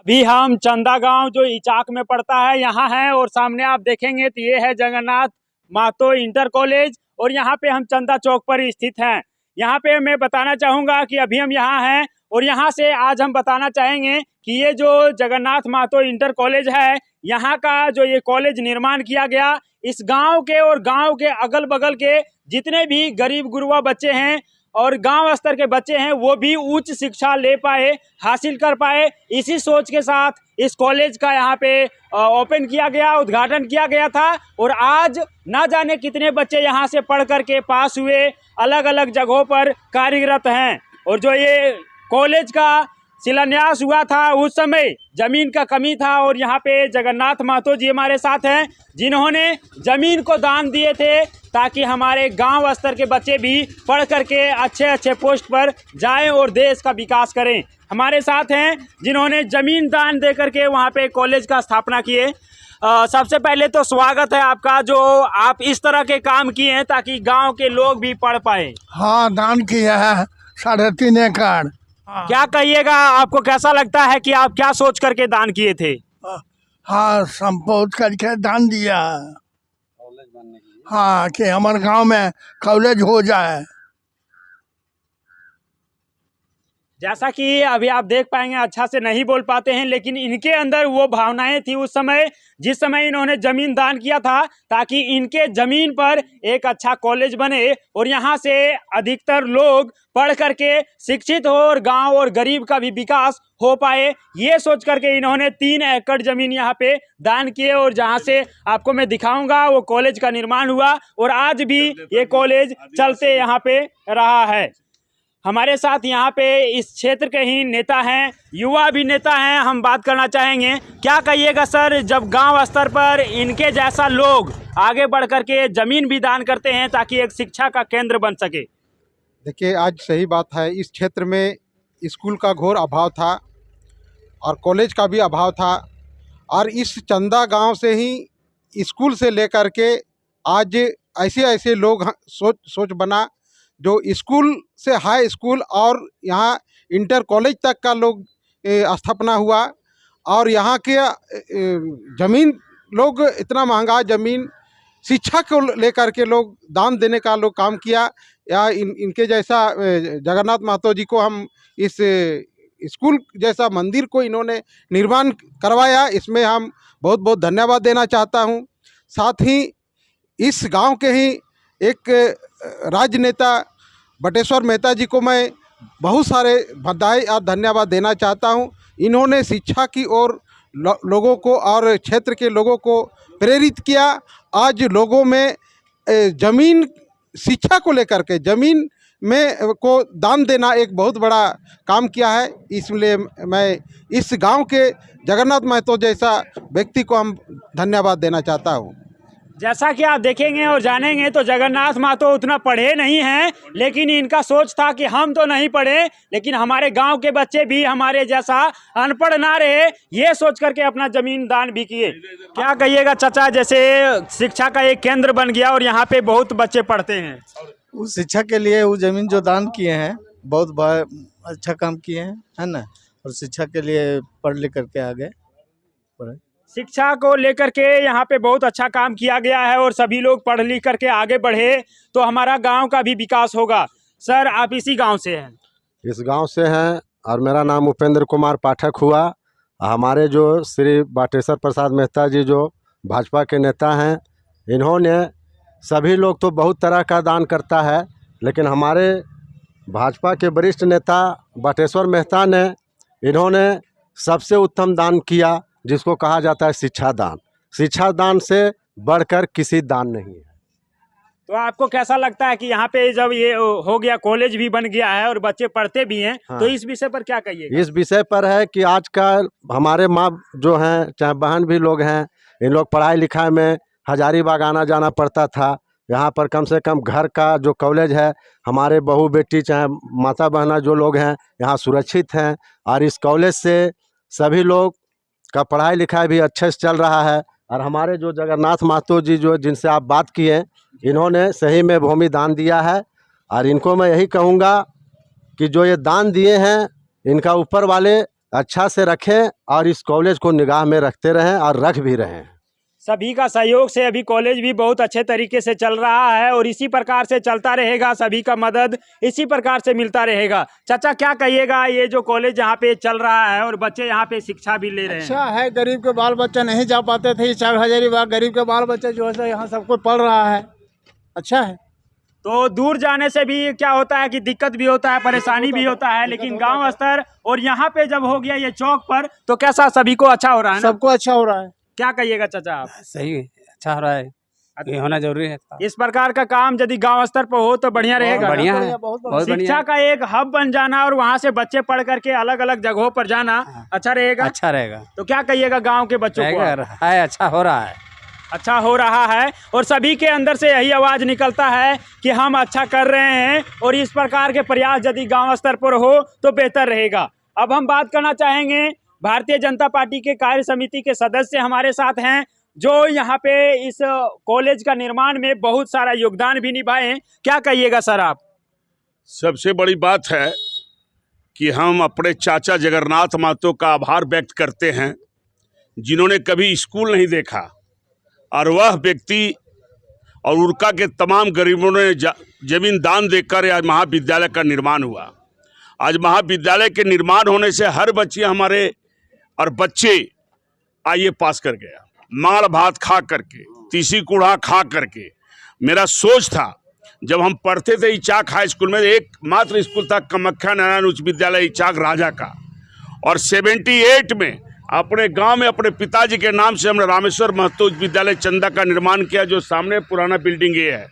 अभी हम चंदा गांव जो इचाक में पड़ता है यहाँ है, और सामने आप देखेंगे तो ये है जगन्नाथ महतो इंटर कॉलेज, और यहाँ पे हम चंदा चौक पर स्थित हैं। यहाँ पे मैं बताना चाहूँगा कि अभी हम यहाँ हैं, और यहाँ से आज हम बताना चाहेंगे कि ये जो जगन्नाथ महतो इंटर कॉलेज है, यहाँ का जो ये कॉलेज निर्माण किया गया, इस गांव के और गांव के अगल बगल के जितने भी गरीब गुरबा बच्चे हैं और गांव स्तर के बच्चे हैं वो भी उच्च शिक्षा ले पाए, हासिल कर पाए, इसी सोच के साथ इस कॉलेज का यहाँ पे ओपन किया गया, उद्घाटन किया गया था। और आज ना जाने कितने बच्चे यहाँ से पढ़ करके पास हुए, अलग अलग जगहों पर कार्यरत हैं। और जो ये कॉलेज का शिलान्यास हुआ था उस समय जमीन का कमी था, और यहाँ पे जगन्नाथ महतो जी हमारे साथ हैं जिन्होंने जमीन को दान दिए थे ताकि हमारे गांव स्तर के बच्चे भी पढ़ करके अच्छे अच्छे पोस्ट पर जाएं और देश का विकास करें। हमारे साथ हैं जिन्होंने जमीन दान दे करके वहाँ पे कॉलेज का स्थापना किए। सबसे पहले तो स्वागत है आपका, जो आप इस तरह के काम किए हैं ताकि गांव के लोग भी पढ़ पाए। हाँ, दान किया है 3.5 एकड़। क्या कहिएगा, आपको कैसा लगता है कि आप क्या सोच करके दान किए थे? हाँ, संपोध करके दान दिया है। हाँ, कि हमारे गांव में कॉलेज हो जाए। जैसा कि अभी आप देख पाएंगे, अच्छा से नहीं बोल पाते हैं, लेकिन इनके अंदर वो भावनाएं थी उस समय जिस समय इन्होंने जमीन दान किया था ताकि इनके जमीन पर एक अच्छा कॉलेज बने और यहाँ से अधिकतर लोग पढ़ करके शिक्षित हो और गांव और गरीब का भी विकास हो पाए। ये सोच करके इन्होंने 3 एकड़ जमीन यहाँ पे दान किए, और जहाँ से आपको मैं दिखाऊंगा वो कॉलेज का निर्माण हुआ और आज भी ये कॉलेज चलते यहाँ पे रहा है। हमारे साथ यहाँ पे इस क्षेत्र के ही नेता हैं, युवा भी नेता हैं, हम बात करना चाहेंगे। क्या कहिएगा सर, जब गांव स्तर पर इनके जैसा लोग आगे बढ़ करके ज़मीन भी दान करते हैं ताकि एक शिक्षा का केंद्र बन सके? देखिए, आज सही बात है, इस क्षेत्र में स्कूल का घोर अभाव था और कॉलेज का भी अभाव था, और इस चंदा गांव से ही स्कूल से लेकर के आज ऐसे ऐसे लोग सोच बना जो स्कूल से हाई स्कूल और यहाँ इंटर कॉलेज तक का लोग स्थापना हुआ। और यहाँ के ज़मीन लोग इतना महंगा ज़मीन शिक्षा को लेकर के लोग दान देने का लोग काम किया। या इनके जैसा जगन्नाथ महतो जी को हम इस स्कूल जैसा मंदिर को इन्होंने निर्माण करवाया, इसमें हम बहुत बहुत धन्यवाद देना चाहता हूँ। साथ ही इस गांव के ही एक राजनेता बटेश्वर मेहता जी को मैं बहुत सारे बधाई और धन्यवाद देना चाहता हूं। इन्होंने शिक्षा की ओर लोगों को और क्षेत्र के लोगों को प्रेरित किया। आज लोगों में ज़मीन शिक्षा को लेकर के ज़मीन में को दान देना एक बहुत बड़ा काम किया है। इसलिए मैं इस गांव के जगन्नाथ महतो जैसा व्यक्ति को हम धन्यवाद देना चाहता हूं। जैसा कि आप देखेंगे और जानेंगे तो जगन्नाथ महतो उतना पढ़े नहीं हैं, लेकिन इनका सोच था कि हम तो नहीं पढ़े लेकिन हमारे गांव के बच्चे भी हमारे जैसा अनपढ़ ना रहे, ये सोच करके अपना जमीन दान भी किए। क्या कहिएगा चाचा, जैसे शिक्षा का एक केंद्र बन गया और यहाँ पे बहुत बच्चे पढ़ते हैं, उस शिक्षा के लिए वो जमीन जो दान किए हैं बहुत अच्छा काम किए हैं, है ना। और शिक्षा के लिए पढ़ लिख करके आगे पढ़े। शिक्षा को लेकर के यहाँ पे बहुत अच्छा काम किया गया है और सभी लोग पढ़ लिख करके आगे बढ़े तो हमारा गांव का भी विकास होगा। सर, आप इसी गांव से हैं? इस गांव से हैं और मेरा नाम उपेंद्र कुमार पाठक हुआ। हमारे जो श्री बटेश्वर प्रसाद मेहता जी जो भाजपा के नेता हैं, इन्होंने सभी लोग तो बहुत तरह का दान करता है, लेकिन हमारे भाजपा के वरिष्ठ नेता बटेश्वर मेहता ने इन्होंने सबसे उत्तम दान किया, जिसको कहा जाता है शिक्षा दान। शिक्षा दान से बढ़कर किसी दान नहीं है। तो आपको कैसा लगता है कि यहाँ पे जब ये हो गया, कॉलेज भी बन गया है और बच्चे पढ़ते भी हैं, हाँ, तो इस विषय पर क्या कहिए? इस विषय पर है कि आजकल हमारे माँ जो हैं, चाहे बहन भी लोग हैं, इन लोग पढ़ाई लिखाई में हजारीबाग आना जाना पड़ता था। यहाँ पर कम से कम घर का जो कॉलेज है, हमारे बहू बेटी चाहे माता बहना जो लोग हैं यहाँ सुरक्षित हैं, और इस कॉलेज से सभी लोग का पढ़ाई लिखाई भी अच्छे से चल रहा है। और हमारे जो जगन्नाथ महतो जी जो जिनसे आप बात किए, इन्होंने सही में भूमि दान दिया है, और इनको मैं यही कहूँगा कि जो ये दान दिए हैं, इनका ऊपर वाले अच्छा से रखें और इस कॉलेज को निगाह में रखते रहें और रख भी रहे हैं। सभी का सहयोग से अभी कॉलेज भी बहुत अच्छे तरीके से चल रहा है और इसी प्रकार से चलता रहेगा। सभी का मदद इसी प्रकार से मिलता रहेगा। चाचा क्या कहिएगा, ये जो कॉलेज यहाँ पे चल रहा है और बच्चे यहाँ पे शिक्षा भी ले रहे हैं? अच्छा है, गरीब के बाल बच्चे नहीं जा पाते थे, 4 हजारीबाग गरीब के बाल बच्चे जो है यहाँ सबको पढ़ रहा है, अच्छा है। तो दूर जाने से भी क्या होता है कि दिक्कत भी होता है, परेशानी भी होता है, लेकिन गांव स्तर और यहाँ पे जब हो गया ये चौक पर तो कैसा सभी को अच्छा हो रहा है ना? सबको अच्छा हो रहा है। क्या कहिएगा चाचा आप? सही है, अच्छा हो रहा है, ये होना जरूरी है। इस प्रकार का काम यदि गांव स्तर पर हो तो बढ़िया रहेगा। बढ़िया है, बहुत बहुत बढ़िया शिक्षा का एक हब बन जाना और वहाँ से बच्चे पढ़ करके अलग अलग जगहों पर जाना अच्छा रहेगा। अच्छा रहेगा, तो क्या कहिएगा गांव के बच्चों को? है अच्छा हो रहा है, अच्छा हो रहा है और सभी के अंदर से यही आवाज़ निकलता है कि हम अच्छा कर रहे हैं और इस प्रकार के प्रयास यदि गांव स्तर पर हो तो बेहतर रहेगा। अब हम बात करना चाहेंगे, भारतीय जनता पार्टी के कार्य समिति के सदस्य हमारे साथ हैं जो यहाँ पे इस कॉलेज का निर्माण में बहुत सारा योगदान भी निभाए हैं। क्या कहिएगा सर आप? सबसे बड़ी बात है कि हम अपने चाचा जगन्नाथ महतो का आभार व्यक्त करते हैं जिन्होंने कभी स्कूल नहीं देखा और वह व्यक्ति और उड़का के तमाम गरीबों ने जमीन दान देकर आज महाविद्यालय का निर्माण हुआ। आज महाविद्यालय के निर्माण होने से हर बच्चे हमारे और बच्चे आईए पास कर गया, माड़ भात खा करके, तीसी कूढ़ा खा करके। मेरा सोच था जब हम पढ़ते थे इचाक हाई स्कूल में, एक मात्र स्कूल था कामाख्या नारायण उच्च विद्यालय इचाक राजा का, और 78 में अपने गांव में अपने पिताजी के नाम से हमने रामेश्वर महतो उच्च विद्यालय चंदा का निर्माण किया, जो सामने पुराना बिल्डिंग ये है।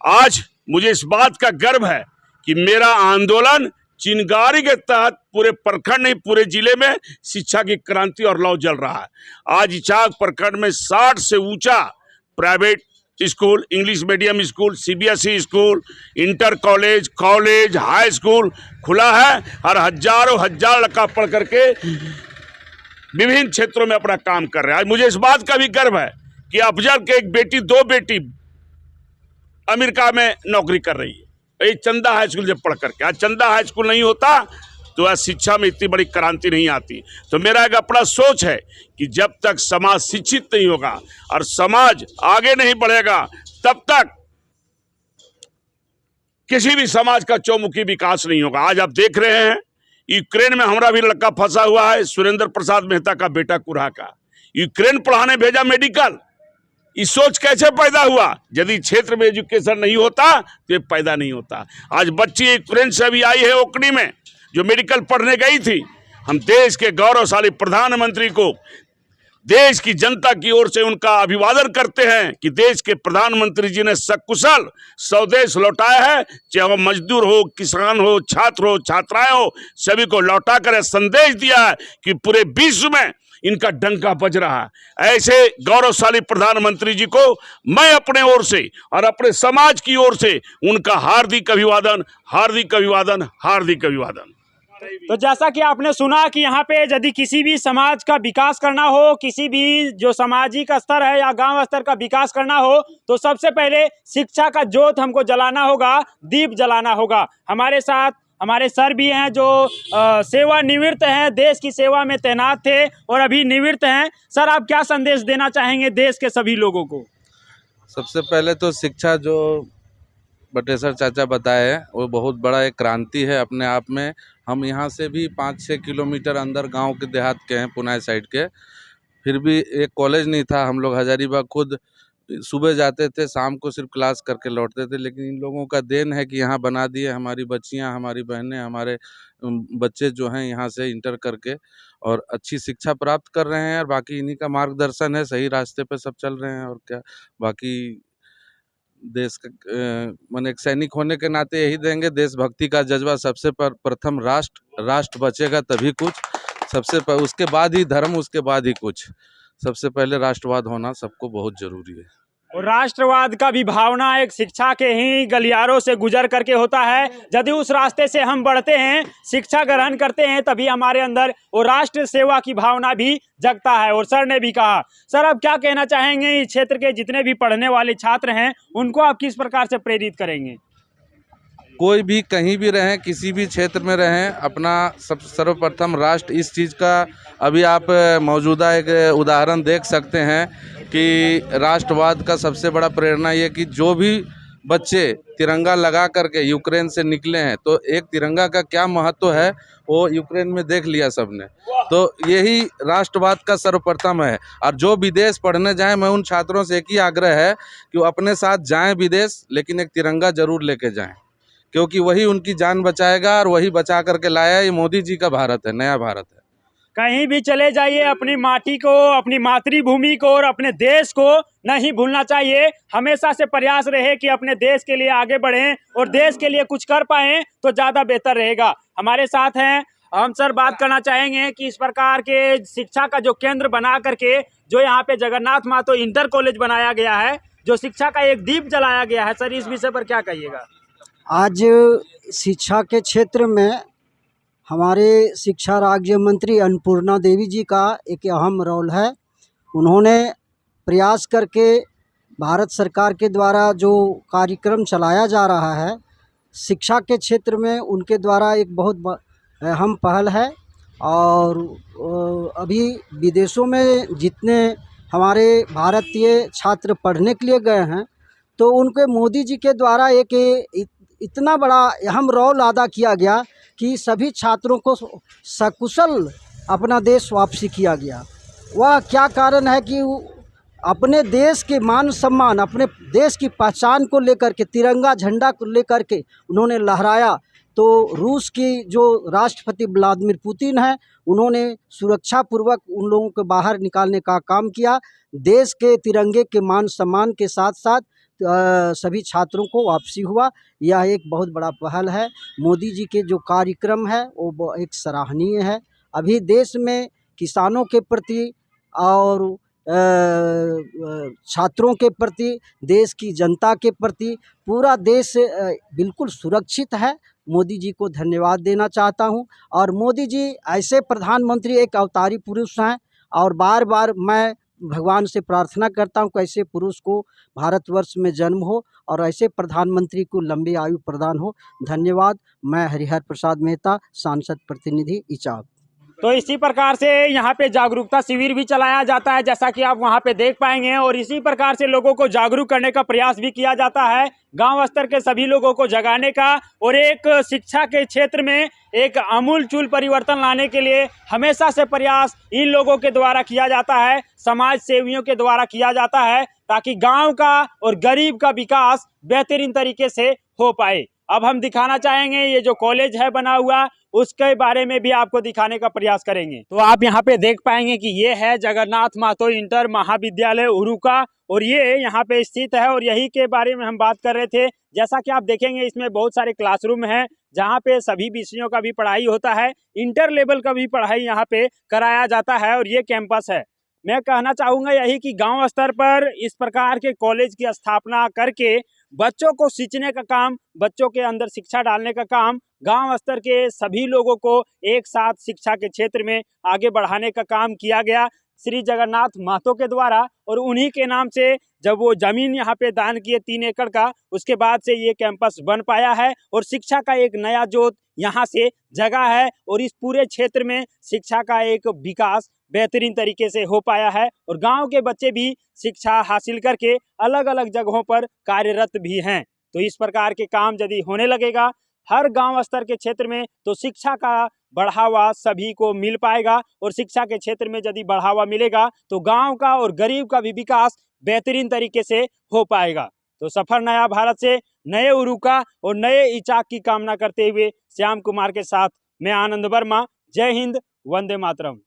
आज मुझे इस बात का गर्व है कि मेरा आंदोलन चिंगारी के तहत पूरे प्रखंड नहीं पूरे जिले में शिक्षा की क्रांति और लौ जल रहा है। आज इचाक प्रखंड में 60 से ऊंचा private school, English medium school, CBSE school, inter college, high school खुला है और हजारों हजार लड़का पढ़ करके विभिन्न क्षेत्रों में अपना काम कर रहे हैं। आज मुझे इस बात का भी गर्व है कि अफजल के एक बेटी, 2 बेटी अमेरिका में नौकरी कर रही है, ये चंदा हाई स्कूल जब पढ़ करके। आज चंदा हाई स्कूल नहीं होता तो आज शिक्षा में इतनी बड़ी क्रांति नहीं आती। तो मेरा एक अपना सोच है कि जब तक समाज शिक्षित नहीं होगा और समाज आगे नहीं बढ़ेगा तब तक किसी भी समाज का चौमुखी विकास नहीं होगा। आज आप देख रहे हैं यूक्रेन में हमारा भी लड़का फंसा हुआ है, सुरेंद्र प्रसाद मेहता का बेटा कुरहा का, यूक्रेन पढ़ाने भेजा मेडिकल। इस सोच कैसे पैदा हुआ? यदि क्षेत्र में एजुकेशन नहीं होता तो ये पैदा नहीं होता। आज बच्ची यूक्रेन से अभी आई है ओकनी में जो मेडिकल पढ़ने गई थी। हम देश के गौरवशाली प्रधानमंत्री को देश की जनता की ओर से उनका अभिवादन करते हैं कि देश के प्रधानमंत्री जी ने सकुशल स्वदेश लौटाया है, चाहे वो मजदूर हो, किसान हो, छात्र हो, छात्राएं हो, सभी को लौटा कर संदेश दिया है कि पूरे विश्व में इनका डंका बज रहा है। ऐसे गौरवशाली प्रधानमंत्री जी को मैं अपने ओर से और अपने समाज की ओर से उनका हार्दिक अभिवादन, हार्दिक अभिवादन, हार्दिक अभिवादन। तो जैसा कि आपने सुना कि यहाँ पे यदि किसी भी समाज का विकास करना हो, किसी भी जो सामाजिक स्तर है या गांव स्तर का विकास करना हो तो सबसे पहले शिक्षा का जोत हमको जलाना होगा, दीप जलाना होगा। हमारे साथ हमारे सर भी हैं जो सेवानिवृत्त हैं, देश की सेवा में तैनात थे और अभी निवृत्त हैं। सर आप क्या संदेश देना चाहेंगे देश के सभी लोगों को? सबसे पहले तो शिक्षा जो बटेसर चाचा बताए हैं वो बहुत बड़ा एक क्रांति है अपने आप में। हम यहाँ से भी 5-6 किलोमीटर अंदर गांव के देहात के हैं, पुनाई साइड के, फिर भी एक कॉलेज नहीं था। हम लोग हजारीबाग खुद सुबह जाते थे, शाम को सिर्फ क्लास करके लौटते थे, लेकिन इन लोगों का देन है कि यहाँ बना दिए। हमारी बच्चियाँ, हमारी बहनें, हमारे बच्चे जो हैं यहाँ से इंटर करके और अच्छी शिक्षा प्राप्त कर रहे हैं और बाकी इन्हीं का मार्गदर्शन है, सही रास्ते पे सब चल रहे हैं। और क्या बाकी देश का मैंने एक सैनिक होने के नाते यही देंगे, देशभक्ति का जज्बा सबसे प्रथम, राष्ट्र बचेगा तभी कुछ, उसके बाद ही धर्म, उसके बाद ही कुछ। सबसे पहले राष्ट्रवाद होना सबको बहुत जरूरी है। और राष्ट्रवाद का भी भावना एक शिक्षा के ही गलियारों से गुजर करके होता है। यदि उस रास्ते से हम बढ़ते हैं, शिक्षा ग्रहण करते हैं, तभी हमारे अंदर वो राष्ट्र सेवा की भावना भी जगता है। और सर ने भी कहा, सर आप क्या कहना चाहेंगे इस क्षेत्र के जितने भी पढ़ने वाले छात्र हैं उनको आप किस प्रकार से प्रेरित करेंगे? कोई भी कहीं भी रहें, किसी भी क्षेत्र में रहें, अपना सर्वप्रथम राष्ट्र इस चीज़ का अभी आप मौजूदा एक उदाहरण देख सकते हैं कि राष्ट्रवाद का सबसे बड़ा प्रेरणा ये कि जो भी बच्चे तिरंगा लगा करके यूक्रेन से निकले हैं, तो एक तिरंगा का क्या महत्व है वो यूक्रेन में देख लिया सबने। तो यही राष्ट्रवाद का सर्वप्रथम है। और जो विदेश पढ़ने जाएं, मैं उन छात्रों से एक ही आग्रह है कि वो अपने साथ जाएं विदेश, लेकिन एक तिरंगा जरूर लेके जाएं, क्योंकि वही उनकी जान बचाएगा और वही बचा करके लाया। ये मोदी जी का भारत है, नया भारत है। कहीं भी चले जाइए, अपनी माटी को, अपनी मातृभूमि को और अपने देश को नहीं भूलना चाहिए। हमेशा से प्रयास रहे कि अपने देश के लिए आगे बढ़ें और देश के लिए कुछ कर पाएं तो ज़्यादा बेहतर रहेगा। हमारे साथ हैं हम सर, बात करना चाहेंगे कि इस प्रकार के शिक्षा का जो केंद्र बना करके जो यहाँ पे जगन्नाथ महतो इंटर कॉलेज बनाया गया है, जो शिक्षा का एक दीप जलाया गया है, सर इस विषय पर क्या कहिएगा? आज शिक्षा के क्षेत्र में हमारे शिक्षा राज्य मंत्री अन्नपूर्णा देवी जी का एक अहम रोल है। उन्होंने प्रयास करके भारत सरकार के द्वारा जो कार्यक्रम चलाया जा रहा है शिक्षा के क्षेत्र में, उनके द्वारा एक बहुत अहम पहल है। और अभी विदेशों में जितने हमारे भारतीय छात्र पढ़ने के लिए गए हैं, तो उनके मोदी जी के द्वारा एक इतना बड़ा अहम रोल अदा किया गया कि सभी छात्रों को सकुशल अपना देश वापसी किया गया। वह क्या कारण है कि अपने देश के मान सम्मान, अपने देश की पहचान को लेकर के, तिरंगा झंडा को लेकर के उन्होंने लहराया। तो रूस की जो राष्ट्रपति व्लादिमीर पुतिन है, उन्होंने सुरक्षा पूर्वक उन लोगों को बाहर निकालने का काम किया। देश के तिरंगे के मान सम्मान के साथ साथ सभी छात्रों को वापसी हुआ। यह एक बहुत बड़ा पहल है। मोदी जी के जो कार्यक्रम है वो एक सराहनीय है। अभी देश में किसानों के प्रति और छात्रों के प्रति, देश की जनता के प्रति पूरा देश बिल्कुल सुरक्षित है। मोदी जी को धन्यवाद देना चाहता हूं। और मोदी जी ऐसे प्रधानमंत्री एक अवतारी पुरुष हैं, और बार बार मैं भगवान से प्रार्थना करता हूं कि ऐसे पुरुष को भारतवर्ष में जन्म हो और ऐसे प्रधानमंत्री को लंबी आयु प्रदान हो। धन्यवाद। मैं हरिहर प्रसाद मेहता, सांसद प्रतिनिधि इचाक। तो इसी प्रकार से यहाँ पे जागरूकता शिविर भी चलाया जाता है, जैसा कि आप वहाँ पे देख पाएंगे, और इसी प्रकार से लोगों को जागरूक करने का प्रयास भी किया जाता है, गांव स्तर के सभी लोगों को जगाने का। और एक शिक्षा के क्षेत्र में एक आमूलचूल परिवर्तन लाने के लिए हमेशा से प्रयास इन लोगों के द्वारा किया जाता है, समाज सेवियों के द्वारा किया जाता है, ताकि गाँव का और गरीब का विकास बेहतरीन तरीके से हो पाए। अब हम दिखाना चाहेंगे ये जो कॉलेज है बना हुआ, उसके बारे में भी आपको दिखाने का प्रयास करेंगे। तो आप यहाँ पे देख पाएंगे कि ये है जगन्नाथ महतो इंटर महाविद्यालय उरुका, और ये यहाँ पे स्थित है, और यही के बारे में हम बात कर रहे थे। जैसा कि आप देखेंगे इसमें बहुत सारे क्लासरूम हैं, जहाँ पे सभी विषयों का भी पढ़ाई होता है, इंटर लेवल का भी पढ़ाई यहाँ पे कराया जाता है, और ये कैंपस है। मैं कहना चाहूँगा यही कि गाँव स्तर पर इस प्रकार के कॉलेज की स्थापना करके बच्चों को सींचने का काम, बच्चों के अंदर शिक्षा डालने का काम, गांव स्तर के सभी लोगों को एक साथ शिक्षा के क्षेत्र में आगे बढ़ाने का काम किया गया श्री जगन्नाथ महतो के द्वारा। और उन्हीं के नाम से जब वो ज़मीन यहाँ पे दान किए 3 एकड़ का, उसके बाद से ये कैंपस बन पाया है, और शिक्षा का एक नया जोत यहाँ से जगा है, और इस पूरे क्षेत्र में शिक्षा का एक विकास बेहतरीन तरीके से हो पाया है, और गांव के बच्चे भी शिक्षा हासिल करके अलग अलग जगहों पर कार्यरत भी हैं। तो इस प्रकार के काम यदि होने लगेगा हर गांव स्तर के क्षेत्र में, तो शिक्षा का बढ़ावा सभी को मिल पाएगा, और शिक्षा के क्षेत्र में यदि बढ़ावा मिलेगा तो गांव का और गरीब का भी विकास बेहतरीन तरीके से हो पाएगा। तो सफर नया भारत से नए उरुका और नए इचाक की कामना करते हुए श्याम कुमार के साथ मैं आनंद वर्मा। जय हिंद, वंदे मातरम।